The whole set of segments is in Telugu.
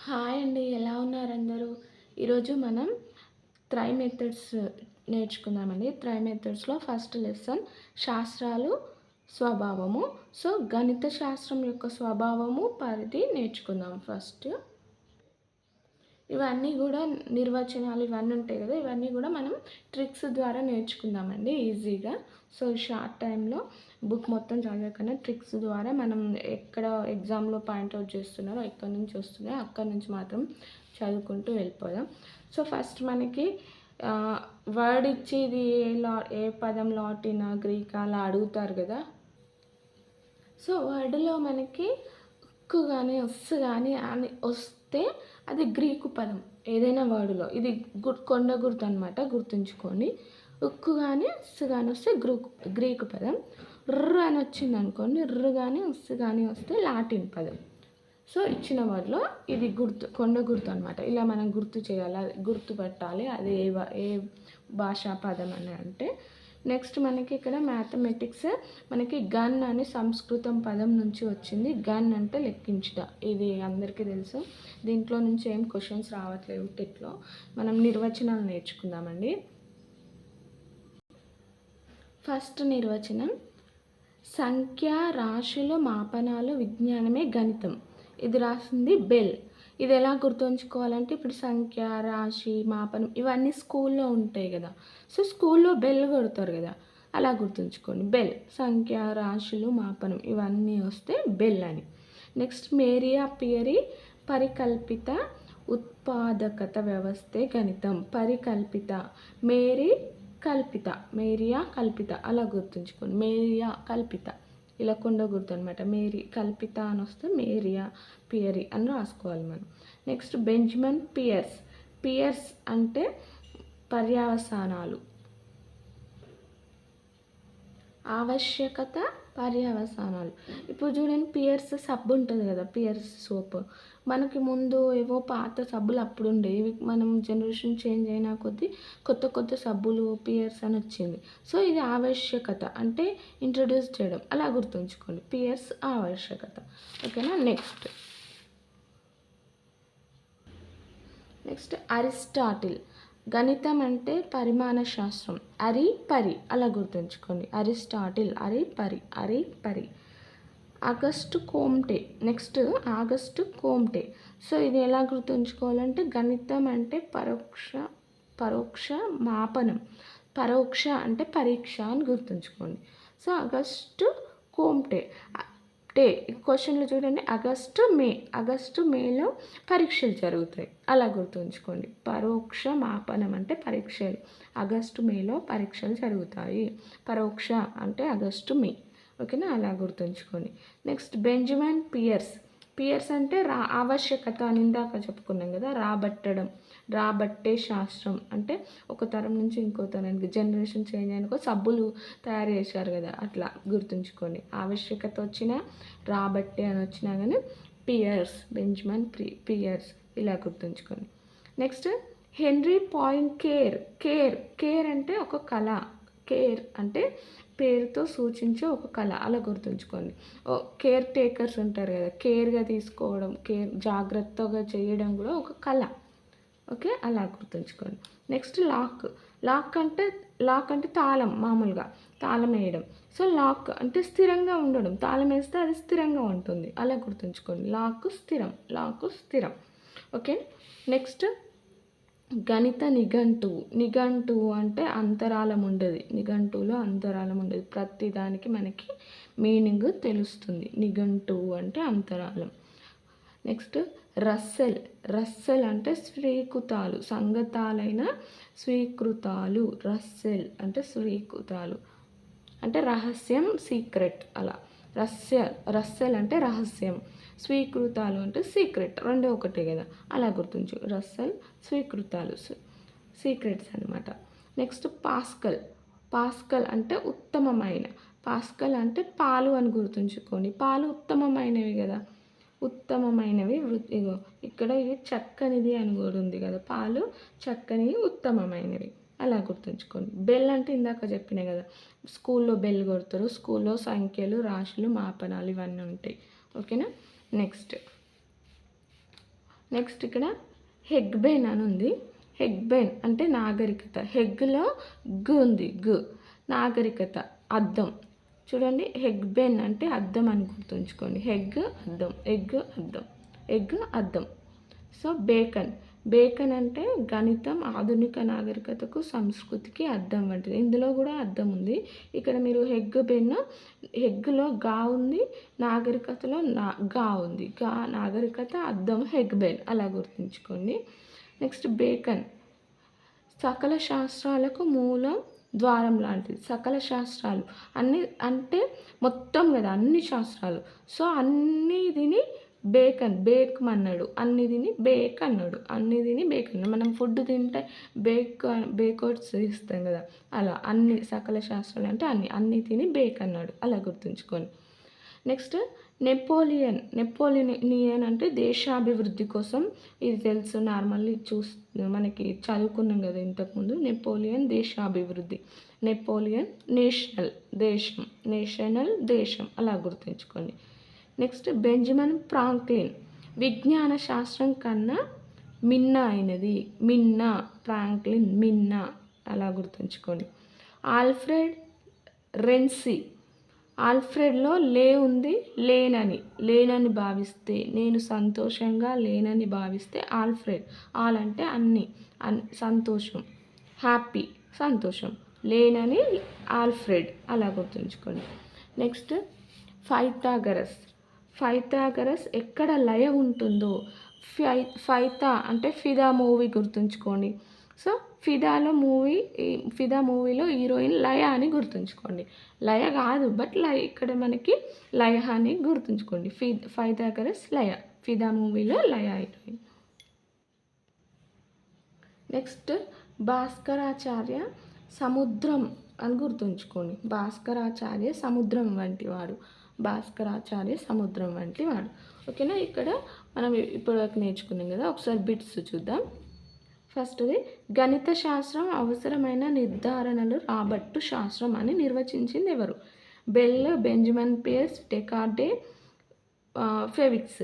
హాయ్ అండి. ఎలా ఉన్నారు అందరూ? ఈరోజు మనం త్రై మెథడ్స్ నేర్చుకుందామండి. త్రై మెథడ్స్‌లో ఫస్ట్ లెసన్ శాస్త్రాలు, స్వభావము. సో, గణిత శాస్త్రం యొక్క స్వభావము, పరిధి నేర్చుకుందాం ఫస్ట్. ఇవన్నీ కూడా నిర్వచనాలు ఇవన్నీ ఉంటాయి కదా! ఇవన్నీ కూడా మనం ట్రిక్స్ ద్వారా నేర్చుకుందామండి ఈజీగా. సో, షార్ట్ టైంలో బుక్ మొత్తం చదవకన్నా ట్రిక్స్ ద్వారా మనం ఎక్కడ ఎగ్జామ్‌లో పాయింట్‌ఔట్ చేస్తున్నారో ఎక్కడి నుంచి వస్తున్నాయో అక్కడి నుంచి మాత్రం చదువుకుంటూ వెళ్ళిపోదాం. సో, ఫస్ట్ మనకి వర్డ్ ఇచ్చి ఇది ఏ పదం లాటినా, గ్రీకా అలా అడుగుతారు కదా! సో, వర్డ్‌లో మనకి క్ గానీ, గానీ అని వస్తే అది గ్రీకు పదం. ఏదైనా వర్డ్‌లో. ఇది కొండ గుర్తు అనమాట, గుర్తుంచుకోండి. ఉక్కు గానీ, గానీ వస్తే గ్రీకు పదం. అని వచ్చిందనుకోండి, గానీ, గానీ వస్తే లాటిన్ పదం. సో, ఇచ్చిన వర్డ్‌లో ఇది కొండ గుర్తు అనమాట. ఇలా మనం గుర్తు చేయాలి, గుర్తుపట్టాలి అది ఏ భాషా పదం అని అంటే. నెక్స్ట్ మనకి ఇక్కడ మ్యాథమెటిక్స్ మనకి గన్ అని సంస్కృతం పదం నుంచి వచ్చింది. గన్ అంటే లెక్కించుట. ఇది అందరికీ తెలుసు. దీంట్లో నుంచి ఏం క్వశ్చన్స్ రావట్లేవు టెట్లో. మనం నిర్వచనాలు నేర్చుకుందామండి. ఫస్ట్ నిర్వచనం: సంఖ్య, రాశులు, మాపనాలు విజ్ఞానమే గణితం. ఇది రాసింది బెల్. ఇది ఎలా గుర్తుంచుకోవాలంటే, ఇప్పుడు సంఖ్య, రాశి, మాపనం ఇవన్నీ స్కూల్లో ఉంటాయి కదా! సో, స్కూల్లో బెల్ కొడతారు కదా! అలా గుర్తుంచుకోండి. బెల్. సంఖ్య, రాశులు, మాపనం ఇవన్నీ వస్తే బెల్ అని. నెక్స్ట్ మేరియా పియరీ పరికల్పిత ఉత్పాదకత వ్యవస్థే గణితం. పరికల్పిత. మేరియా కల్పిత అలా గుర్తుంచుకోండి. మేరియా కల్పిత ఇలా కొండ గుర్తు అనమాట. కల్పిత అని వస్తే మేరియా పియరీ అని రాసుకోవాలి మనం. నెక్స్ట్ బెంజమిన్ పియర్స్ అంటే పర్యవసానాలు. ఆవశ్యకత, పర్యవసానాలు. ఇప్పుడు చూడండి, పియర్స్ సబ్బు ఉంటుంది కదా, పియర్స్ సోప్. మనకి ముందు ఏవో పాత సబ్బులు అప్పుడు ఉండేవి. మనం జనరేషన్ చేంజ్ అయినా కొద్దీ కొత్త సబ్బులు పియర్స్ అని వచ్చింది. సో, ఇది ఆవశ్యకత అంటే ఇంట్రడ్యూస్ చేయడం అలా గుర్తుంచుకోండి. పియర్స్ ఆవశ్యకత. ఓకేనా? Next Aristotle. గణితం అంటే పరిమాణ శాస్త్రం. పరి అలా గుర్తుంచుకోండి. అరిస్టాటిల్ పరి. ఆగస్టు కోమ్టే. సో, ఇది ఎలా గుర్తుంచుకోవాలంటే, గణితం అంటే పరోక్ష మాపనం. పరోక్ష అంటే పరీక్ష అని గుర్తుంచుకోండి. So, August కోమ్టే. క్వశ్చన్లు చూడండి, ఆగస్టు మేలో పరీక్షలు జరుగుతాయి అలా గుర్తుంచుకోండి. పరోక్ష మాపనం అంటే పరీక్షలు. ఆగస్టు మేలో పరీక్షలు జరుగుతాయి. పరోక్ష అంటే ఆగస్టు మే. ఓకేనా? అలా గుర్తుంచుకోండి. నెక్స్ట్ బెంజమిన్ పియర్స్ అంటే ఆవశ్యకత అని ఇందాక చెప్పుకున్నాం కదా. రాబట్టే శాస్త్రం అంటే ఒక తరం నుంచి ఇంకో తరానికి జనరేషన్ చేంజ్ అయినకో సబ్బులు తయారు చేశారు కదా, అట్లా గుర్తుంచుకోండి. ఆవశ్యకత వచ్చినా, రాబట్టే అని వచ్చినా కానీ బెంజమిన్ పియర్స్ ఇలా గుర్తుంచుకోండి. Next henry Poincaré. కేర్ అంటే ఒక కళ. కేర్ అంటే పేరుతో సూచించే ఒక కళ అలా గుర్తుంచుకోండి. కేర్ టేకర్స్ ఉంటారు కదా, కేర్గా తీసుకోవడం, జాగ్రత్తగా చేయడం కూడా ఒక కళ. ఓకే, అలా గుర్తుంచుకోండి. నెక్స్ట్ లాక్ అంటే తాళం. మామూలుగా తాళం వేయడం. సో, లాక్ అంటే స్థిరంగా ఉండడం. తాళం వేస్తే అది స్థిరంగా ఉంటుంది అలా గుర్తుంచుకోండి. లాక్ స్థిరం. ఓకే. నెక్స్ట్ గణిత నిఘంటువు అంటే అంతరాళం ఉండదు. నిఘంటువులో అంతరాళం ఉండదు. ప్రతి దానికి మనకి మీనింగ్ తెలుస్తుంది. నిఘంటువు అంటే అంతరాళం. నెక్స్ట్ రస్సెల్ అంటే స్వీకృతాలు. సంగతాలైన స్వీకృతాలు. రస్సెల్ అంటే స్వీకృతాలు అంటే రహస్యం, సీక్రెట్ అలా. రస్సెల్ అంటే రహస్యం, స్వీకృతాలు అంటే సీక్రెట్. రెండు ఒకటే కదా, అలా గుర్తుంచు. రస్సెల్ స్వీకృతాలు, సీక్రెట్స్ అనమాట. నెక్స్ట్ పాస్కల్ అంటే ఉత్తమమైన. పాస్కల్ అంటే పాలు అని గుర్తుంచుకోండి. పాలు ఉత్తమమైనవి కదా, ఉత్తమమైనవి. ఇగో ఇక్కడ ఇది చక్కనిది అని కూడా ఉంది కదా, పాలు చక్కనివి, ఉత్తమమైనవి అలా గుర్తుంచుకోండి. బెల్ అంటే ఇందాక చెప్పినాయి కదా, స్కూల్లో బెల్ కొడతారు. స్కూల్లో సంఖ్యలు, రాశులు, మాపనాలు ఇవన్నీ ఉంటాయి. ఓకేనా? నెక్స్ట్ నెక్స్ట్ ఇక్కడ హెగ్బెన్ అని ఉంది. హెగ్బెన్ అంటే నాగరికత. హెగ్లో గ్ ఉంది, గ్ నాగరికత, అద్దం. చూడండి, హెగ్బెన్ అంటే అద్దం అని గుర్తుంచుకోండి. హెగ్ అద్దం, ఎగ్ అద్దం, ఎగ్ అద్దం. సో బేకన్, బేకన్ అంటే గణితం, ఆధునిక నాగరికతకు, సంస్కృతికి అద్దం వంటిది. ఇందులో కూడా అద్దం ఉంది. ఇక్కడ మీరు హెగ్ బెన్, హెగ్లో గా ఉంది, నాగరికతలో గా ఉంది. గా నాగరికత, అద్దం హెగ్ బెన్, అలా గుర్తుంచుకోండి. నెక్స్ట్ బేకన్ సకల శాస్త్రాలకు మూలం, ద్వారం లాంటిది. సకల శాస్త్రాలు అన్ని అంటే మొత్తం కదా, అన్ని శాస్త్రాలు. సో అన్నిదిని బేకన్, బేక్ అన్నాడు. అన్నిదిని బేక్ అన్నాడు. అన్నిదిని బేక్ అన్నాడు. మనం ఫుడ్ తింటే బేక్వర్డ్స్ ఇస్తాం కదా, అలా అన్ని సకల శాస్త్రాలు అంటే అన్ని తిని బేక్ అన్నాడు, అలా గుర్తుంచుకోండి. నెక్స్ట్ నెపోలియన్ అంటే దేశాభివృద్ధి కోసం. ఇది తెలుసు, నార్మల్లీ మనకి చదువుకున్నాం కదా ఇంతకుముందు. నెపోలియన్ దేశాభివృద్ధి, నెపోలియన్ నేషనల్ దేశం, అలా గుర్తుంచుకోండి. నెక్స్ట్ బెంజమిన్ ఫ్రాంక్లిన్ విజ్ఞాన శాస్త్రం కన్నా మిన్న అయినది. ఫ్రాంక్లిన్ మిన్న, అలా గుర్తుంచుకోండి. ఆల్ఫ్రెడ్ రెన్సీ, ఆల్ఫ్రెడ్లో ఉంది, లేనని భావిస్తే, నేను సంతోషంగా లేనని భావిస్తే ఆల్ఫ్రెడ్. ఆల్ అంటే అన్ని, సంతోషం, హ్యాపీ సంతోషం, లేనని ఆల్ఫ్రెడ్, అలా గుర్తుంచుకోండి. నెక్స్ట్ ఫైథాగరస్ ఎక్కడ లయ ఉంటుందో. ఫైతా అంటే ఫిదా మూవీ గుర్తుంచుకోండి. సో ఫిదా మూవీలో హీరోయిన్ లయ అని గుర్తుంచుకోండి. లయ కాదు, బట్ లయ ఇక్కడ మనకి లయ అని గుర్తుంచుకోండి. ఫైథాగరస్ లయ, ఫిదా మూవీలో లయ హీరోయిన్. నెక్స్ట్ భాస్కరాచార్య సముద్రం అని గుర్తుంచుకోండి. భాస్కరాచార్య సముద్రం వంటి వాడు. ఓకేనా. ఇక్కడ మనం ఇప్పటివరకు నేర్చుకున్నాం కదా, ఒకసారి బిట్స్ చూద్దాం. ఫస్ట్ది, గణిత శాస్త్రం అవసరమైన నిర్ధారణలు రాబట్టు శాస్త్రం అని నిర్వచించింది ఎవరు? బెల్, బెంజమిన్ పియర్స్, డెకార్టే, ఫెవిక్స్.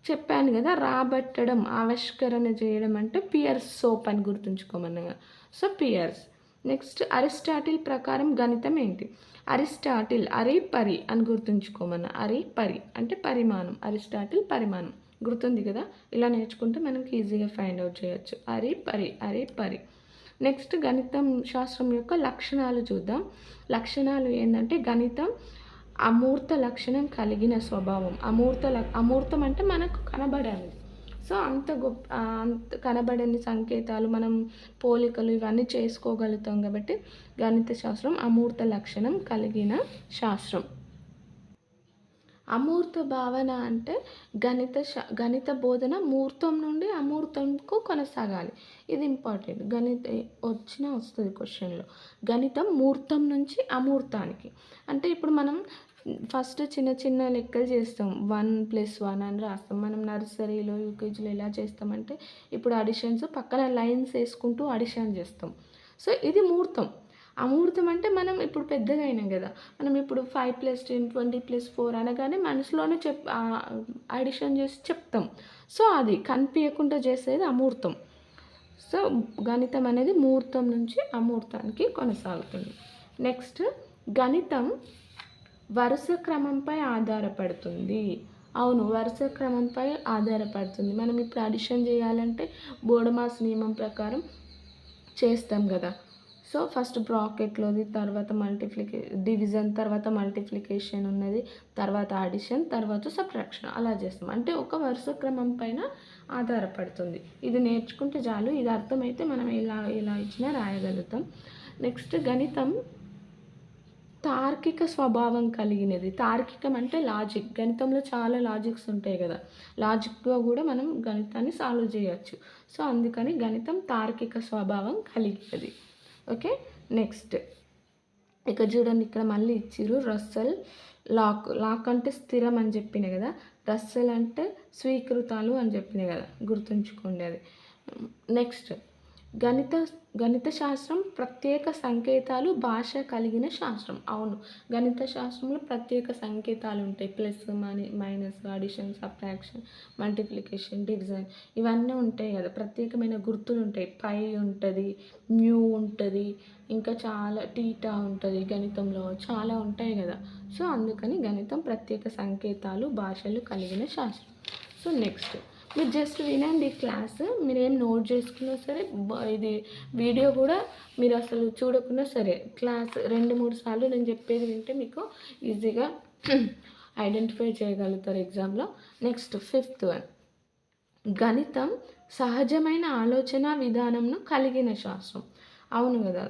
చెప్పాను కదా, రాబట్టడం, ఆవిష్కరణ చేయడం అంటే పియర్స్ సోప్ అని గుర్తుంచుకోమన్నగా. So Peirce. నెక్స్ట్ అరిస్టాటిల్ ప్రకారం గణితం ఏంటి? అరిస్టాటిల్ అరిపరి అని గుర్తుంచుకోమన్న. అరిపరి అంటే పరిమాణం, అరిస్టాటిల్ పరిమాణం. గుర్తుంది కదా, ఇలా నేర్చుకుంటే మనకి ఈజీగా ఫైండ్ అవుట్ చేయొచ్చు. అరిపరి. నెక్స్ట్ గణితం శాస్త్రం యొక్క లక్షణాలు చూద్దాం. లక్షణాలు ఏంటంటే గణితం అమూర్త లక్షణం కలిగిన స్వభావం. అమూర్తం అంటే మనకు కనబడేది. సో అంత కనబడని సంకేతాలు, మనం పోలికలు ఇవన్నీ చేసుకోగలుగుతాం కాబట్టి గణిత శాస్త్రం అమూర్త లక్షణం కలిగిన శాస్త్రం. అమూర్త భావన అంటే గణిత బోధన మూర్తం నుండి అమూర్తంకు కొనసాగాలి. ఇది ఇంపార్టెంట్, వస్తుంది క్వశ్చన్లో. గణితం మూర్తం నుంచి అమూర్తానికి అంటే ఇప్పుడు మనం ఫస్ట్ చిన్న చిన్న లెక్కలు చేస్తాం, 1+1 అని రాస్తాం. మనం నర్సరీలో, యూకేజీలో ఎలా చేస్తామంటే ఇప్పుడు అడిషన్స్ పక్కన లైన్స్ వేసుకుంటూ అడిషన్ చేస్తాం. సో ఇది మూర్తం. అమూర్తం అంటే మనం ఇప్పుడు పెద్దగా అయినాం కదా, మనం ఇప్పుడు 5+10 20+4 అనగానే మనసులోనే అడిషన్ చేసి చెప్తాం. సో అది కనిపించకుండా చేసేది అమూర్తం. సో గణితం అనేది మూర్తం నుంచి అమూర్తానికి కొనసాగుతుంది. నెక్స్ట్ గణితం వరుస క్రమంపై ఆధారపడుతుంది. అవును, వరుస క్రమంపై ఆధారపడుతుంది. మనం ఇప్పుడు అడిషన్ చేయాలంటే బోడమాస్ నియమం ప్రకారం చేస్తాం కదా. సో ఫస్ట్ బ్రాకెట్లోది, తర్వాత డివిజన్, తర్వాత మల్టిప్లికేషన్ ఉన్నది, తర్వాత అడిషన్, తర్వాత సబ్ట్రాక్షన్, అలా చేస్తాం. అంటే ఒక వరుస క్రమం పైన ఆధారపడుతుంది. ఇది నేర్చుకుంటే చాలు. ఇది అర్థమైతే మనం ఎలా ఇచ్చినా రాయగలుగుతాం. నెక్స్ట్ గణితం తార్కిక స్వభావం కలిగినది. తార్కికం అంటే లాజిక్. గణితంలో చాలా లాజిక్స్ ఉంటాయి కదా, లాజిక్గా కూడా మనం గణితాన్ని సాల్వ్ చేయొచ్చు. సో అందుకని గణితం తార్కిక స్వభావం కలిగినది. ఓకే. నెక్స్ట్ ఇక చూడండి, ఇక్కడ మళ్ళీ ఇచ్చిర్రు రస్సెల్ లాక్ అంటే స్థిరం అని చెప్పిన కదా, రస్సెల్ అంటే స్వీకృతాలు అని చెప్పిన కదా, గుర్తుంచుకోండి అది. నెక్స్ట్ గణిత గణిత శాస్త్రం ప్రత్యేక సంకేతాలు భాష కలిగిన శాస్త్రం. అవును, గణిత శాస్త్రంలో ప్రత్యేక సంకేతాలు ఉంటాయి. Plus, minus, addition, subtraction, multiplication, division ఇవన్నీ ఉంటాయి కదా. ప్రత్యేకమైన గుర్తులు ఉంటాయి. పై ఉంటుంది, మ్యూ ఉంటుంది, ఇంకా చాలా టీటా ఉంటుంది. గణితంలో చాలా ఉంటాయి కదా. సో అందుకని గణితం ప్రత్యేక సంకేతాలు భాషలు కలిగిన శాస్త్రం. సో నెక్స్ట్ మీరు జస్ట్ వినండి క్లాస్, మీరేం నోట్ చేసుకున్నా సరే, ఇది వీడియో కూడా మీరు అసలు చూడకున్నా సరే, క్లాస్ 2-3 సార్లు నేను చెప్పేది వింటే మీకు ఈజీగా ఐడెంటిఫై చేయగలుగుతారు ఎగ్జామ్లో. నెక్స్ట్ 5th వన్, గణితం సహజమైన ఆలోచన విధానంను కలిగిన శాస్త్రం. అవును కదా,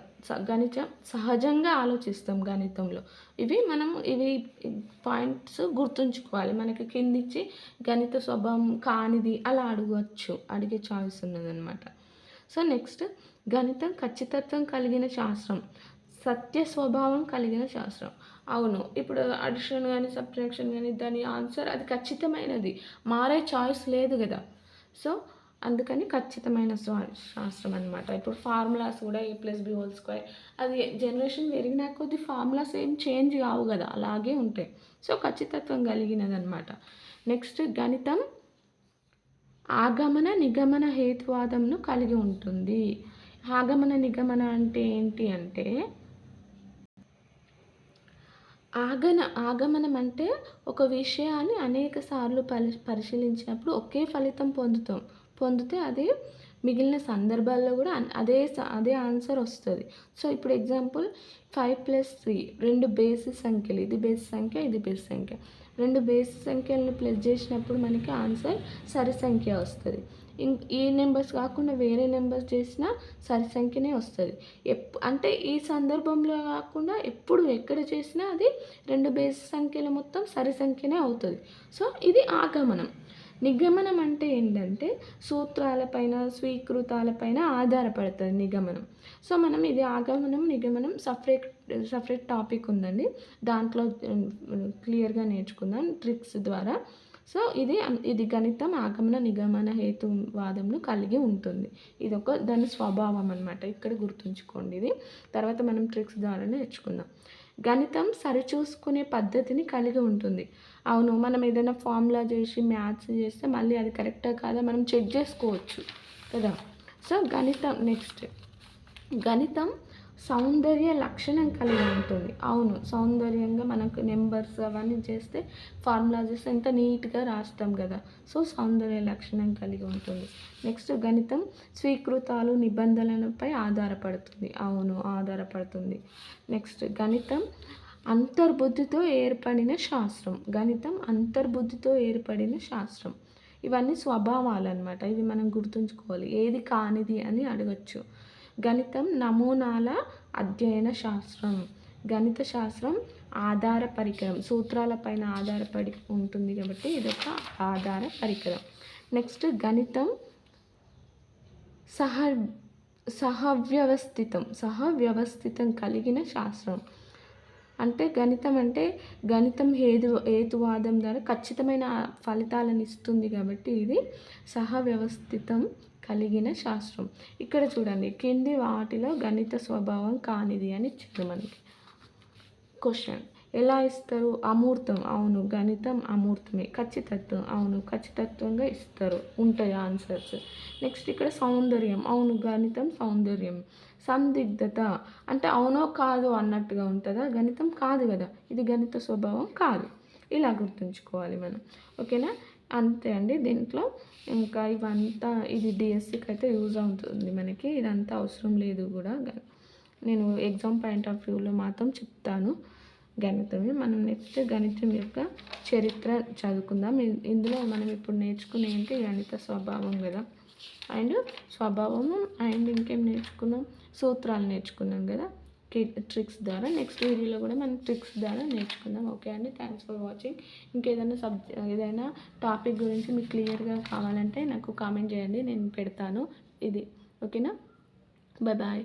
గణితం సహజంగా ఆలోచిస్తాం గణితంలో. ఇవి పాయింట్స్ గుర్తుంచుకోవాలి. మనకి కిందిచ్చి గణిత స్వభావం కానిది అలా అడిగే ఛాయిస్ ఉన్నదనమాట. సో నెక్స్ట్, గణితం ఖచ్చితత్వం కలిగిన శాస్త్రం, సత్య స్వభావం కలిగిన శాస్త్రం. అవును, ఇప్పుడు అడిషన్ కానీ సబ్ట్రాక్షన్ కానీ దాని ఆన్సర్ అది ఖచ్చితమైనది, మారే ఛాయిస్ లేదు కదా. సో అందుకని ఖచ్చితమైన శాస్త్రం అనమాట. ఇప్పుడు ఫార్ములాస్ కూడా a+b² అది జనరేషన్ పెరిగినా కొద్ది ఫార్ములాస్ ఏం చేంజ్ కావు కదా, అలాగే ఉంటాయి. సో ఖచ్చితత్వం కలిగినది అనమాట. నెక్స్ట్, గణితం ఆగమన నిగమన హేతువాదంను కలిగి ఉంటుంది. ఆగమన నిగమన అంటే ఏంటి అంటే, ఆగమనం అంటే ఒక విషయాన్ని అనేక సార్లు పరిశీలించినప్పుడు ఒకే ఫలితం పొందితే అది మిగిలిన సందర్భాల్లో కూడా అదే ఆన్సర్ వస్తుంది. సో ఇప్పుడు ఎగ్జాంపుల్ 5+3 2 బేసి సంఖ్యలు, ఇది బేసి సంఖ్య, ఇది బేసి సంఖ్య. 2 బేసి సంఖ్యలను ప్లస్ చేసినప్పుడు మనకి ఆన్సర్ సరి సంఖ్య వస్తుంది. ఈ నెంబర్స్ కాకుండా వేరే నెంబర్స్ చేసినా సరి సంఖ్యనే వస్తుంది. అంటే ఈ సందర్భంలో కాకుండా ఎప్పుడు ఎక్కడ చేసినా అది 2 బేసి సంఖ్యలు మొత్తం సరి సంఖ్యనే అవుతుంది. సో ఇది ఆగమనం. నిగమనం అంటే ఏంటంటే సూత్రాలపైన స్వీకృతాలపైన ఆధారపడుతుంది నిగమనం. సో మనం ఇది ఆగమనం నిగమనం సపరేట్ టాపిక్ ఉందండి, దాంట్లో క్లియర్గా నేర్చుకుందాం ట్రిక్స్ ద్వారా. సో ఇది గణితం ఆగమన నిగమన హేతువాదంను కలిగి ఉంటుంది. ఇది దాని స్వభావం అనమాట, ఇక్కడ గుర్తుంచుకోండి. ఇది తర్వాత మనం ట్రిక్స్ ద్వారా నేర్చుకుందాం. గణితం సరిచూసుకునే పద్ధతిని కలిగి ఉంటుంది. అవును, మనం ఏదైనా ఫార్ములా చేసి మ్యాథ్స్ చేస్తే మళ్ళీ అది కరెక్టా కాదా మనం చెక్ చేసుకోవచ్చు కదా. సో నెక్స్ట్, గణితం సౌందర్య లక్షణం కలిగి ఉంటుంది. అవును, సౌందర్యంగా మనకు నెంబర్స్ అవన్నీ చేస్తే ఫార్ములా చేస్తే ఎంత నీట్గా రాస్తాం కదా. సో సౌందర్య లక్షణం కలిగి ఉంటుంది. నెక్స్ట్, గణితం స్వీకృతాలు నిబంధనలపై ఆధారపడుతుంది. అవును, ఆధారపడుతుంది. నెక్స్ట్, గణితం అంతర్బుద్ధితో ఏర్పడిన శాస్త్రం. గణితం అంతర్బుద్ధితో ఏర్పడిన శాస్త్రం. ఇవన్నీ స్వభావాలు అనమాట, ఇవి మనం గుర్తుంచుకోవాలి. ఏది కానిది అని అడగచ్చు. గణితం నమూనాల అధ్యయన శాస్త్రం. గణిత శాస్త్రం ఆధార పరికరం, సూత్రాలపైన ఆధారపడి ఉంటుంది కాబట్టి ఇదొక ఆధార పరికరం. నెక్స్ట్, గణితం సహవ్యవస్థితం కలిగిన శాస్త్రం. అంటే గణితం హేతువాదం ద్వారా ఖచ్చితమైన ఫలితాలను ఇస్తుంది కాబట్టి ఇది సహవ్యవస్థితం కలిగిన శాస్త్రం. ఇక్కడ చూడండి, కింది వాటిలో గణిత స్వభావం కానిది అని ఇచ్చారు మనకి. క్వశ్చన్ ఎలా ఇస్తారు? అమూర్తం. అవును, గణితం అమూర్తమే. ఖచ్చితత్వం. అవును, ఖచ్చితత్వంగా ఇస్తారు, ఉంటాయి ఆన్సర్స్. నెక్స్ట్, ఇక్కడ సౌందర్యం. అవును, గణితం సౌందర్యం. సందిగ్ధత అంటే అవునో కాదో అన్నట్టుగా ఉంటుందా, గణితం కాదు కదా, ఇది గణిత స్వభావం కాదు. ఇలా గుర్తుంచుకోవాలి మనం. ఓకేనా, అంతే అండి. దీంట్లో ఇంకా ఇవంతా ఇది డిఎస్సికి అయితే యూజ్ అవుతుంది మనకి, ఇదంతా అవసరం లేదు కూడా. నేను ఎగ్జామ్ పాయింట్ ఆఫ్ వ్యూలో మాత్రం చెప్తాను గణితమే. మనం నెక్స్ట్ గణితం యొక్క చరిత్ర చదువుకుందాం. ఇందులో మనం ఇప్పుడు నేర్చుకునే ఏంటి, గణిత స్వభావం కదా, అండ్ స్వభావము అండ్ ఇంకేం నేర్చుకున్నాం, సూత్రాలు నేర్చుకున్నాం కదా ట్రిక్స్ ద్వారా. నెక్స్ట్ వీడియోలో కూడా మనం ట్రిక్స్ ద్వారా నేర్చుకుందాం. ఓకే అండి, థ్యాంక్స్ ఫర్ వాచింగ్. ఇంకేదైనా ఏదైనా టాపిక్ గురించి మీకు క్లియర్గా కావాలంటే నాకు కామెంట్ చేయండి, నేను పెడతాను ఇది. ఓకేనా, బాయ్ బాయ్.